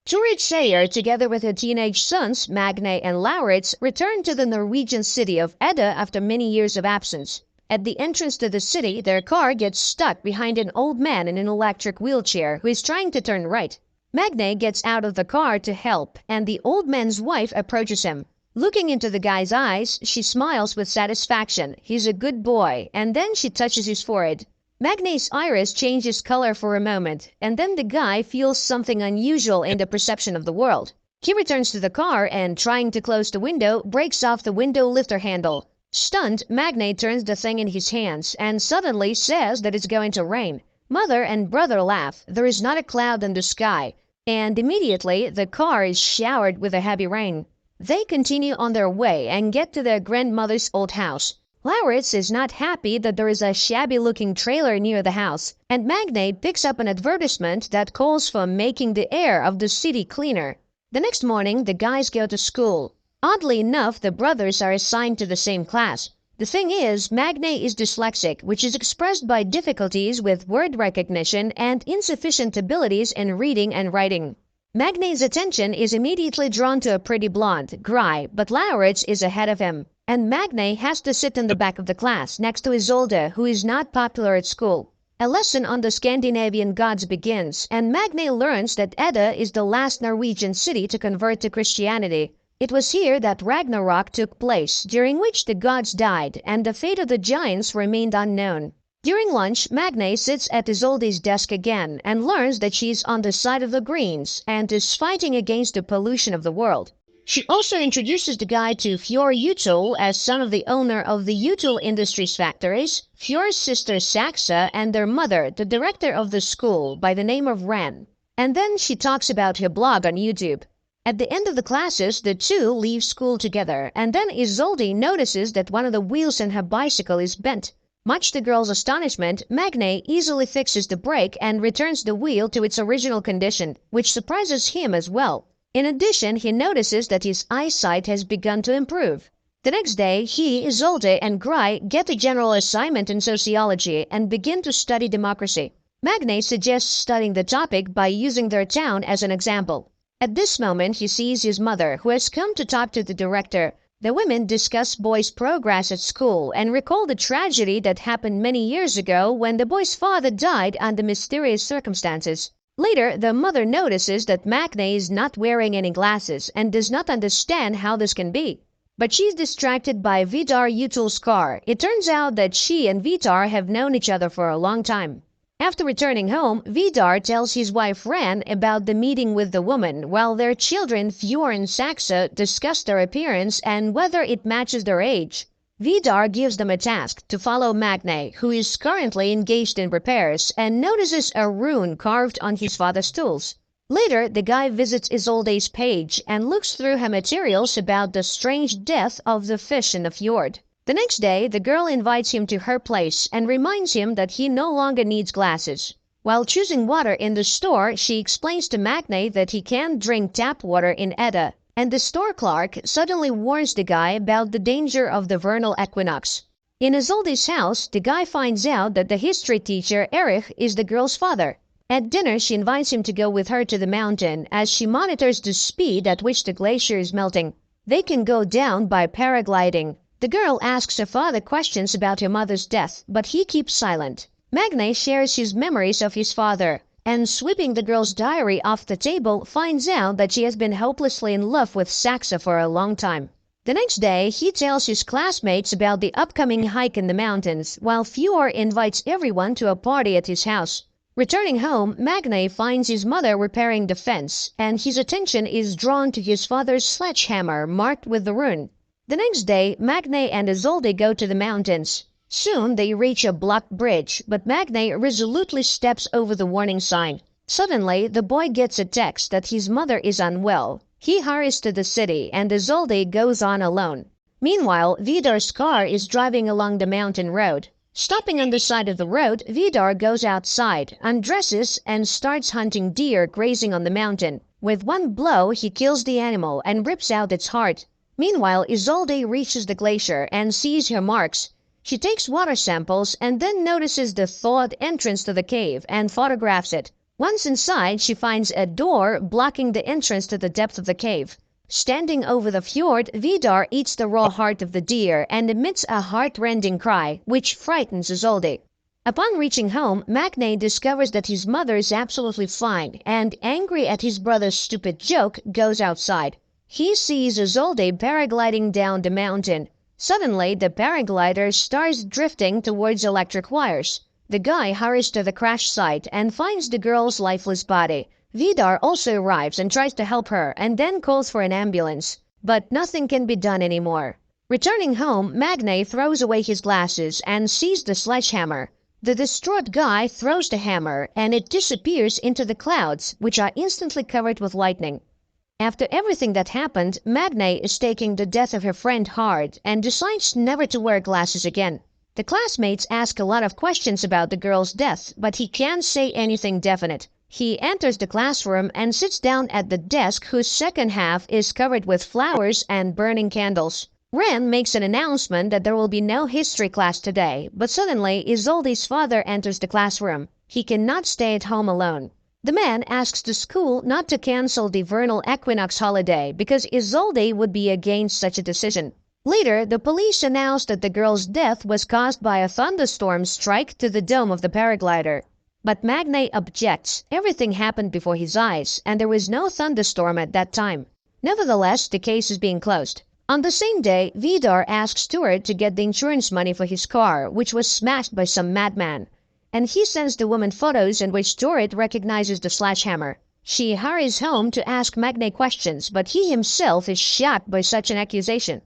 Turid Sayer, together with her teenage sons, Magne and Lauritz, returned to the Norwegian city of Edda after many years of absence. At the entrance to the city, their car gets stuck behind an old man in an electric wheelchair who is trying to turn right. Magne gets out of the car to help, and the old man's wife approaches him. Looking into the guy's eyes, she smiles with satisfaction. He's a good boy, and then she touches his forehead. Magne's iris changes color for a moment, and then the guy feels something unusual in the perception of the world. He returns to the car and, trying to close the window, breaks off the window lifter handle. Stunned, Magne turns the thing in his hands and suddenly says that it's going to rain. Mother and brother laugh. There is not a cloud in the sky, and immediately the car is showered with a heavy rain. They continue on their way and get to their grandmother's old house. Lauritz is not happy that there is a shabby-looking trailer near the house, and Magne picks up an advertisement that calls for making the air of the city cleaner. The next morning, the guys go to school. Oddly enough, the brothers are assigned to the same class. The thing is, Magne is dyslexic, which is expressed by difficulties with word recognition and insufficient abilities in reading and writing. Magne's attention is immediately drawn to a pretty blonde, Gry, but Lauritz is ahead of him, and Magne has to sit in the back of the class next to Isolde, who is not popular at school. A lesson on the Scandinavian gods begins, and Magne learns that Edda is the last Norwegian city to convert to Christianity. It was here that Ragnarok took place, during which the gods died, and the fate of the giants remained unknown. During lunch, Magne sits at Isolde's desk again and learns that she is on the side of the Greens and is fighting against the pollution of the world. She also introduces the guy to Fjord Utul as son of the owner of the Utul Industries factories, Fjord's sister Saxa, and their mother, the director of the school, by the name of Ren. And then she talks about her blog on YouTube. At the end of the classes, the two leave school together, and then Isolde notices that one of the wheels in her bicycle is bent. Much to the girl's astonishment, Magne easily fixes the brake and returns the wheel to its original condition, which surprises him as well. In addition, he notices that his eyesight has begun to improve. The next day, he, Isolde, and Gry get a general assignment in sociology and begin to study democracy. Magne suggests studying the topic by using their town as an example. At this moment, he sees his mother, who has come to talk to the director. The women discuss boys' progress at school and recall the tragedy that happened many years ago when the boy's father died under mysterious circumstances. Later, the mother notices that Magne is not wearing any glasses and does not understand how this can be. But she's distracted by Vidar Utul's car. It turns out that she and Vidar have known each other for a long time. After returning home, Vidar tells his wife Ran about the meeting with the woman, while their children Fjord and Saxa discuss their appearance and whether it matches their age. Vidar gives them a task to follow Magne, who is currently engaged in repairs, and notices a rune carved on his father's tools. Later, the guy visits Isolde's page and looks through her materials about the strange death of the fish in the fjord. The next day, the girl invites him to her place and reminds him that he no longer needs glasses. While choosing water in the store, she explains to Magne that he can't drink tap water in Edda, and the store clerk suddenly warns the guy about the danger of the vernal equinox. In Isolde's house, the guy finds out that the history teacher, Erich, is the girl's father. At dinner, she invites him to go with her to the mountain as she monitors the speed at which the glacier is melting. They can go down by paragliding. The girl asks her father questions about her mother's death, but he keeps silent. Magne shares his memories of his father, and sweeping the girl's diary off the table, finds out that she has been hopelessly in love with Saxa for a long time. The next day, he tells his classmates about the upcoming hike in the mountains, while Fjord invites everyone to a party at his house. Returning home, Magne finds his mother repairing the fence, and his attention is drawn to his father's sledgehammer marked with the rune. The next day, Magne and Isolde go to the mountains. Soon they reach a blocked bridge, but Magne resolutely steps over the warning sign. Suddenly, the boy gets a text that his mother is unwell. He hurries to the city, and Isolde goes on alone. Meanwhile, Vidar's car is driving along the mountain road. Stopping on the side of the road, Vidar goes outside, undresses, and starts hunting deer grazing on the mountain. With one blow, he kills the animal and rips out its heart. Meanwhile, Isolde reaches the glacier and sees her marks. She takes water samples and then notices the thawed entrance to the cave and photographs it. Once inside, she finds a door blocking the entrance to the depth of the cave. Standing over the fjord, Vidar eats the raw heart of the deer and emits a heart-rending cry, which frightens Isolde. Upon reaching home, Magne discovers that his mother is absolutely fine and, angry at his brother's stupid joke, goes outside. He sees Isolde paragliding down the mountain. Suddenly, the paraglider starts drifting towards electric wires. The guy hurries to the crash site and finds the girl's lifeless body. Vidar also arrives and tries to help her and then calls for an ambulance. But nothing can be done anymore. Returning home, Magne throws away his glasses and sees the sledgehammer. The distraught guy throws the hammer and it disappears into the clouds, which are instantly covered with lightning. After everything that happened, Magne is taking the death of her friend hard and decides never to wear glasses again. The classmates ask a lot of questions about the girl's death, but he can't say anything definite. He enters the classroom and sits down at the desk whose second half is covered with flowers and burning candles. Ren makes an announcement that there will be no history class today, but suddenly Isolde's father enters the classroom. He cannot stay at home alone. The man asks the school not to cancel the vernal equinox holiday because Isolde would be against such a decision. Later, the police announced that the girl's death was caused by a thunderstorm strike to the dome of the paraglider. But Magne objects. Everything happened before his eyes, and there was no thunderstorm at that time. Nevertheless, the case is being closed. On the same day, Vidar asks Stuart to get the insurance money for his car, which was smashed by some madman. And he sends the woman photos in which Stuart recognizes the sledgehammer. She hurries home to ask Magne questions, but he himself is shocked by such an accusation.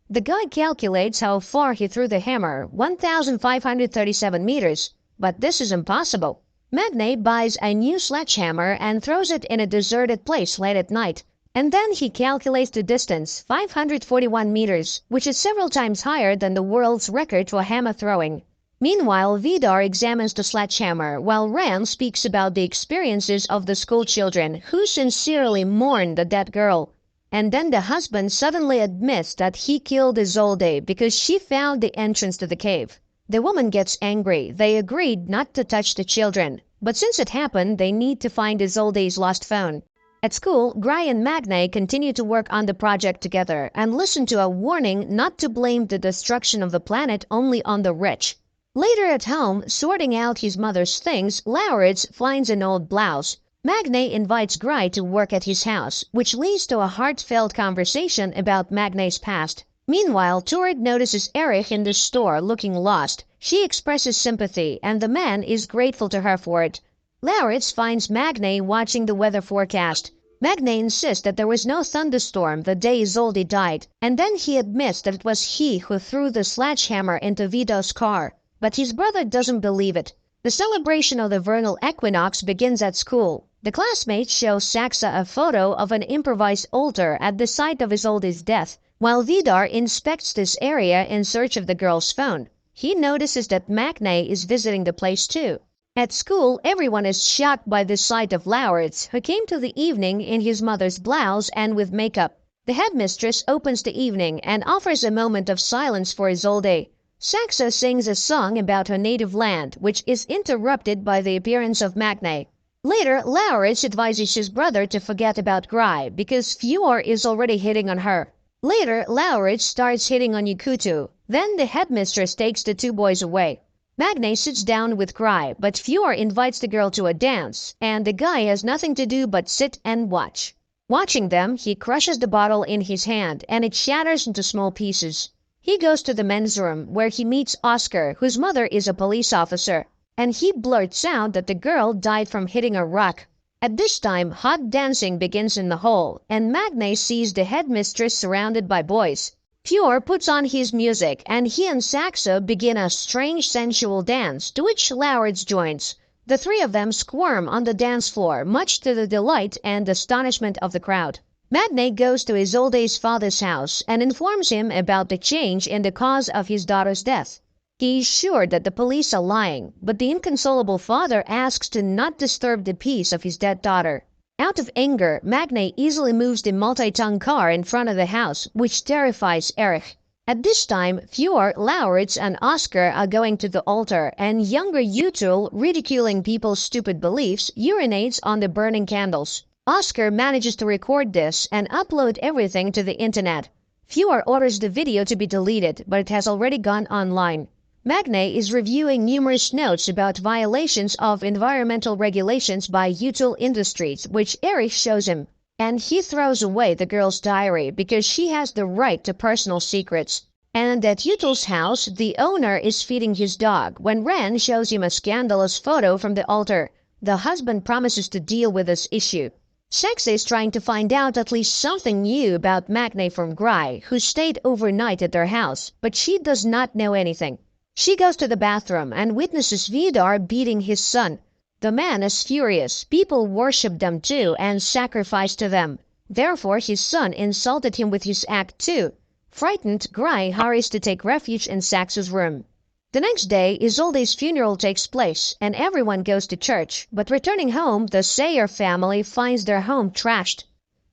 The guy calculates how far he threw the hammer, 1,537 meters, but this is impossible. Magne buys a new sledgehammer and throws it in a deserted place late at night. And then he calculates the distance, 541 meters, which is several times higher than the world's record for hammer throwing. Meanwhile, Vidar examines the sledgehammer, while Ran speaks about the experiences of the school children, who sincerely mourn the dead girl. And then the husband suddenly admits that he killed Isolde because she found the entrance to the cave. The woman gets angry. They agreed not to touch the children, but since it happened, they need to find Isolde's lost phone. At school, Gry and Magne continue to work on the project together and listen to a warning not to blame the destruction of the planet only on the rich. Later at home, sorting out his mother's things, Lauritz finds an old blouse. Magne invites Gry to work at his house, which leads to a heartfelt conversation about Magne's past. Meanwhile, Tord notices Erich in the store looking lost. She expresses sympathy, and the man is grateful to her for it. Lauritz finds Magne watching the weather forecast. Magne insists that there was no thunderstorm the day Isolde died, and then he admits that it was he who threw the sledgehammer into Vidar's car. But his brother doesn't believe it. The celebration of the vernal equinox begins at school. The classmates show Saxa a photo of an improvised altar at the site of Isolde's death, while Vidar inspects this area in search of the girl's phone. He notices that Magne is visiting the place too. At school, everyone is shocked by the sight of Lauritz, who came to the evening in his mother's blouse and with makeup. The headmistress opens the evening and offers a moment of silence for Isolde. Saxa sings a song about her native land, which is interrupted by the appearance of Magne. Later, Lauritz advises his brother to forget about Gry, because Fjord is already hitting on her. Later, Lauritz starts hitting on Yakutu. Then the headmistress takes the two boys away. Magne sits down with Gry, but Fjord invites the girl to a dance, and the guy has nothing to do but sit and watch. Watching them, he crushes the bottle in his hand, and it shatters into small pieces. He goes to the men's room, where he meets Oscar, whose mother is a police officer, and he blurts out that the girl died from hitting a rock. At this time, hot dancing begins in the hall, and Magne sees the headmistress surrounded by boys. Fjord puts on his music, and he and Saxa begin a strange sensual dance, to which Lauritz joins. The three of them squirm on the dance floor, much to the delight and astonishment of the crowd. Magne goes to Isolde's father's house and informs him about the change in the cause of his daughter's death. He is sure that the police are lying, but the inconsolable father asks to not disturb the peace of his dead daughter. Out of anger, Magne easily moves the multi-ton car in front of the house, which terrifies Erich. At this time, Fjord, Lauritz, and Oscar are going to the altar, and younger Utul, ridiculing people's stupid beliefs, urinates on the burning candles. Oscar manages to record this and upload everything to the internet. Fjord orders the video to be deleted, but it has already gone online. Magne is reviewing numerous notes about violations of environmental regulations by Utul Industries, which Erich shows him. And he throws away the girl's diary because she has the right to personal secrets. And at Utul's house, the owner is feeding his dog when Ran shows him a scandalous photo from the altar. The husband promises to deal with this issue. Saxa is trying to find out at least something new about Magne from Gry, who stayed overnight at their house, but she does not know anything. She goes to the bathroom and witnesses Vidar beating his son. The man is furious. People worship them too and sacrifice to them. Therefore, his son insulted him with his act too. Frightened, Gry hurries to take refuge in Saxa's room. The next day, Isolde's funeral takes place, and everyone goes to church. But returning home, the Sayer family finds their home trashed.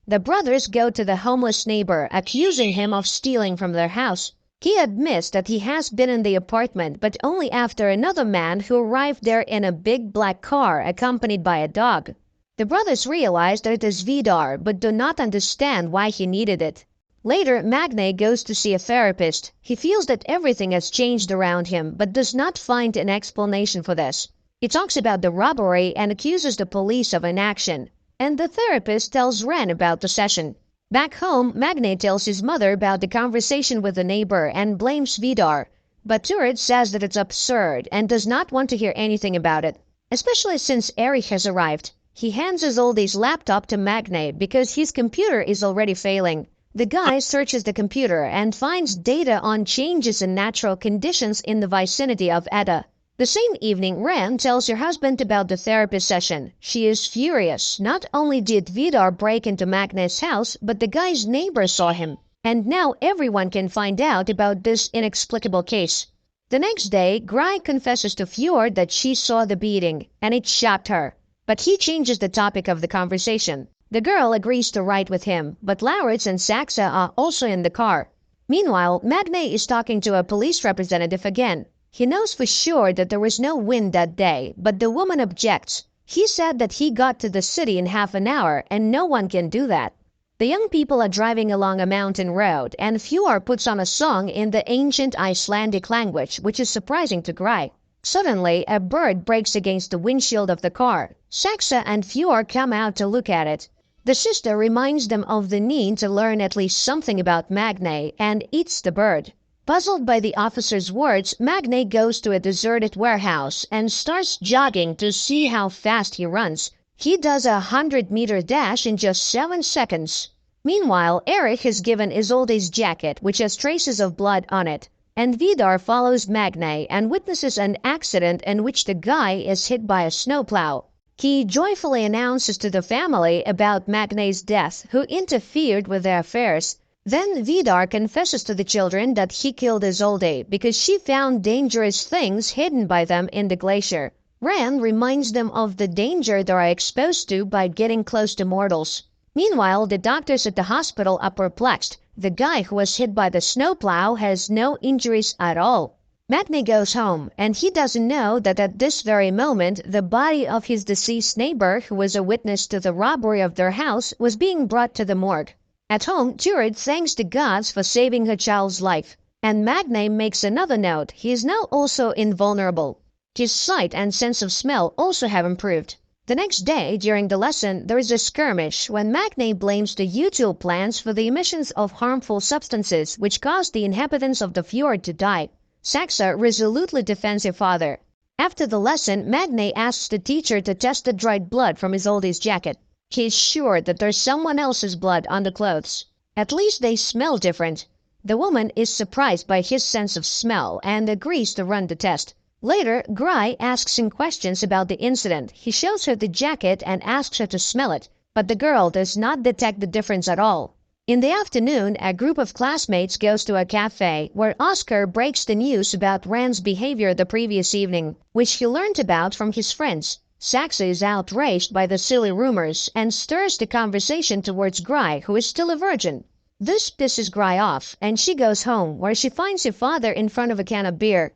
The brothers go to the homeless neighbor, accusing him of stealing from their house. He admits that he has been in the apartment, but only after another man who arrived there in a big black car accompanied by a dog. The brothers realize that it is Vidar, but do not understand why he needed it. Later, Magne goes to see a therapist. He feels that everything has changed around him, but does not find an explanation for this. He talks about the robbery and accuses the police of inaction. And the therapist tells Ren about the session. Back home, Magne tells his mother about the conversation with the neighbor and blames Vidar. But Turid says that it's absurd and does not want to hear anything about it, especially since Erich has arrived. He hands Isolde's laptop to Magne because his computer is already failing. The guy searches the computer and finds data on changes in natural conditions in the vicinity of Edda. The same evening, Ran tells her husband about the therapy session. She is furious. Not only did Vidar break into Magne's house, but the guy's neighbor saw him. And now everyone can find out about this inexplicable case. The next day, Gry confesses to Fjord that she saw the beating, and it shocked her. But he changes the topic of the conversation. The girl agrees to ride with him, but Lauritz and Saxa are also in the car. Meanwhile, Magne is talking to a police representative again. He knows for sure that there was no wind that day, but the woman objects. He said that he got to the city in half an hour, and no one can do that. The young people are driving along a mountain road, and Fjord puts on a song in the ancient Icelandic language, which is surprising to Gry. Suddenly, a bird breaks against the windshield of the car. Saxa and Fjord come out to look at it. The sister reminds them of the need to learn at least something about Magne and eats the bird. Puzzled by the officer's words, Magne goes to a deserted warehouse and starts jogging to see how fast he runs. He does a 100-meter dash in just 7 seconds. Meanwhile, Erich is given Isolde's jacket, which has traces of blood on it. And Vidar follows Magne and witnesses an accident in which the guy is hit by a snowplow. He joyfully announces to the family about Magne's death, who interfered with their affairs. Then Vidar confesses to the children that he killed Isolde because she found dangerous things hidden by them in the glacier. Ran reminds them of the danger they are exposed to by getting close to mortals. Meanwhile, the doctors at the hospital are perplexed. The guy who was hit by the snowplow has no injuries at all. Magne goes home, and he doesn't know that at this very moment, the body of his deceased neighbor, who was a witness to the robbery of their house, was being brought to the morgue. At home, Turid thanks the gods for saving her child's life. And Magne makes another note. He is now also invulnerable. His sight and sense of smell also have improved. The next day, during the lesson, there is a skirmish when Magne blames the Util plants for the emissions of harmful substances which caused the inhabitants of the fjord to die. Saxa resolutely defends her father. After the lesson, Magne asks the teacher to test the dried blood from Isolde's jacket. He is sure that there's someone else's blood on the clothes. At least they smell different. The woman is surprised by his sense of smell and agrees to run the test. Later, Gry asks him questions about the incident. He shows her the jacket and asks her to smell it, but the girl does not detect the difference at all. In the afternoon, a group of classmates goes to a cafe where Oscar breaks the news about Rand's behavior the previous evening, which he learned about from his friends. Saxa is outraged by the silly rumors and stirs the conversation towards Gry, who is still a virgin. This pisses Gry off, and she goes home, where she finds her father in front of a can of beer.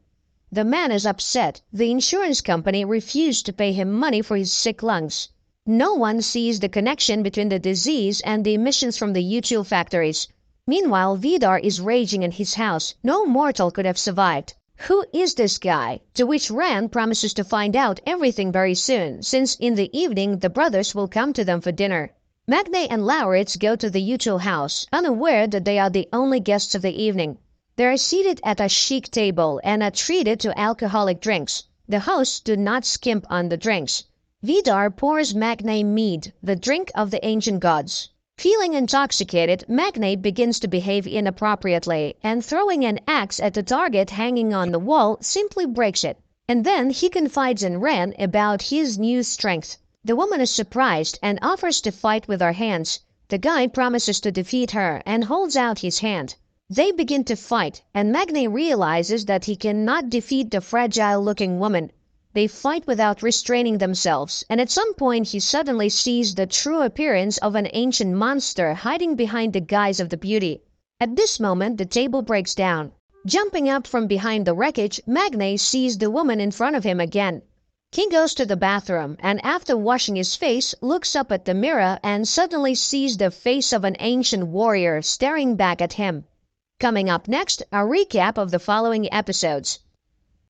The man is upset. The insurance company refused to pay him money for his sick lungs. No one sees the connection between the disease and the emissions from the util factories. Meanwhile, Vidar is raging in his house. No mortal could have survived. Who is this guy? To which Rand promises to find out everything very soon, since in the evening the brothers will come to them for dinner. Magne and Lauritz go to the util house, unaware that they are the only guests of the evening. They are seated at a chic table and are treated to alcoholic drinks. The hosts do not skimp on the drinks. Vidar pours Magne mead, the drink of the ancient gods. Feeling intoxicated, Magne begins to behave inappropriately, and throwing an axe at the target hanging on the wall simply breaks it. And then he confides in Ren about his new strength. The woman is surprised and offers to fight with her hands. The guy promises to defeat her and holds out his hand. They begin to fight, and Magne realizes that he cannot defeat the fragile-looking woman. They fight without restraining themselves, and at some point he suddenly sees the true appearance of an ancient monster hiding behind the guise of the beauty. At this moment, the table breaks down. Jumping up from behind the wreckage, Magne sees the woman in front of him again. He goes to the bathroom, and after washing his face, looks up at the mirror and suddenly sees the face of an ancient warrior staring back at him. Coming up next, a recap of the following episodes.